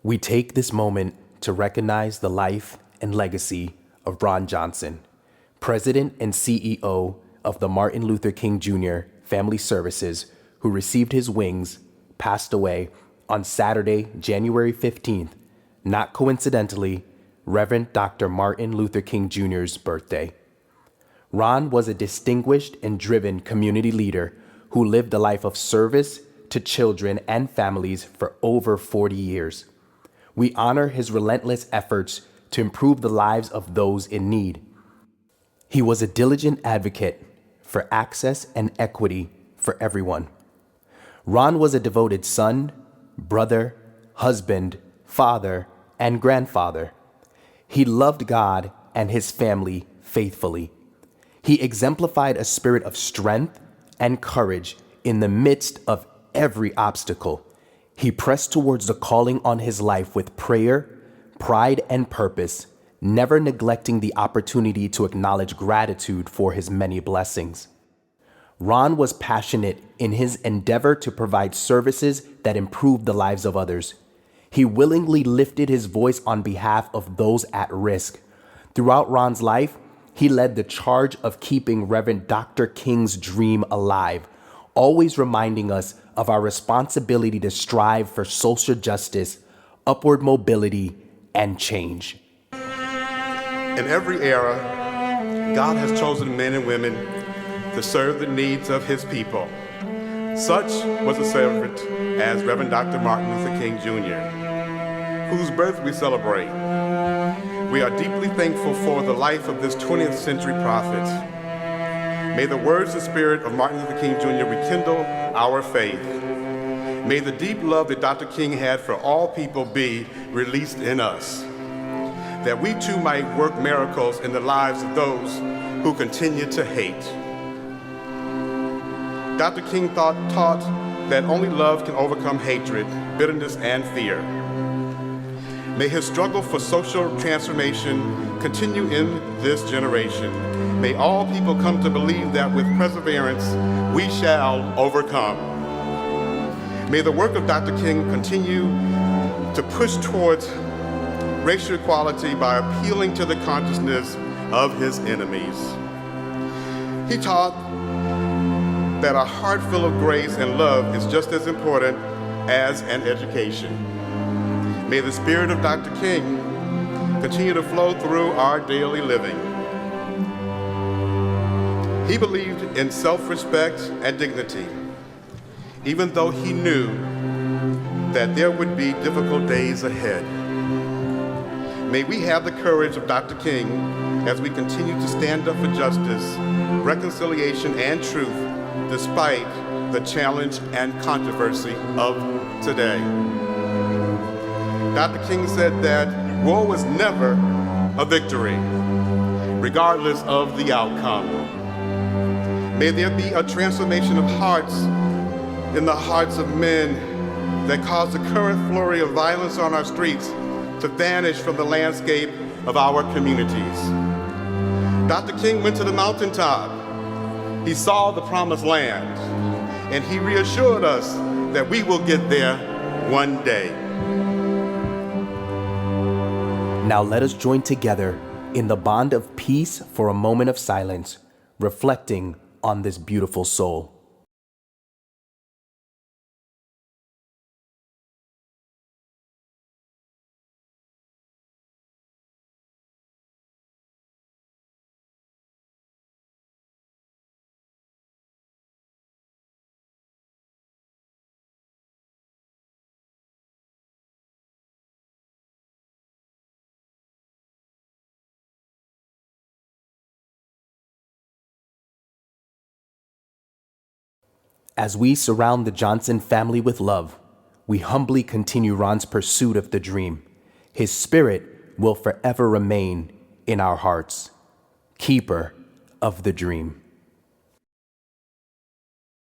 We take this moment to recognize the life and legacy of Ronn Johnson, President and CEO of the Martin Luther King Jr. Family Services, who received his wings, passed away on Saturday, January 15th, not coincidentally, Reverend Dr. Martin Luther King Jr.'s birthday. Ronn was a distinguished and driven community leader who lived a life of service to children and families for over 40 years. We honor his relentless efforts to improve the lives of those in need. He was a diligent advocate for access and equity for everyone. Ronn was a devoted son, brother, husband, father, and grandfather. He loved God and his family faithfully. He exemplified a spirit of strength and courage in the midst of every obstacle. He pressed towards the calling on his life with prayer, pride, and purpose, never neglecting the opportunity to acknowledge gratitude for his many blessings. Ronn was passionate in his endeavor to provide services that improved the lives of others. He willingly lifted his voice on behalf of those at risk. Throughout Ronn's life, he led the charge of keeping Reverend Dr. King's dream alive, always reminding us of our responsibility to strive for social justice, upward mobility, and change. In every era, God has chosen men and women to serve the needs of his people. Such was a servant as Reverend Dr. Martin Luther King Jr., whose birth we celebrate. We are deeply thankful for the life of this 20th century prophet. May the words and spirit of Martin Luther King Jr. rekindle our faith. May the deep love that Dr. King had for all people be released in us, that we too might work miracles in the lives of those who continue to hate. Dr. King taught that only love can overcome hatred, bitterness, and fear. May his struggle for social transformation continue in this generation. May all people come to believe that with perseverance, we shall overcome. May the work of Dr. King continue to push towards racial equality by appealing to the consciousness of his enemies. He taught that a heart full of grace and love is just as important as an education. May the spirit of Dr. King continue to flow through our daily living. He believed in self-respect and dignity, even though he knew that there would be difficult days ahead. May we have the courage of Dr. King as we continue to stand up for justice, reconciliation, and truth, despite the challenge and controversy of today. Dr. King said that war was never a victory, regardless of the outcome. May there be a transformation of hearts in the hearts of men that cause the current flurry of violence on our streets to vanish from the landscape of our communities. Dr. King went to the mountaintop. He saw the promised land, and he reassured us that we will get there one day. Now let us join together in the bond of peace for a moment of silence, reflecting on this beautiful soul. As we surround the Johnson family with love, we humbly continue Ronn's pursuit of the dream. His spirit will forever remain in our hearts, keeper of the dream.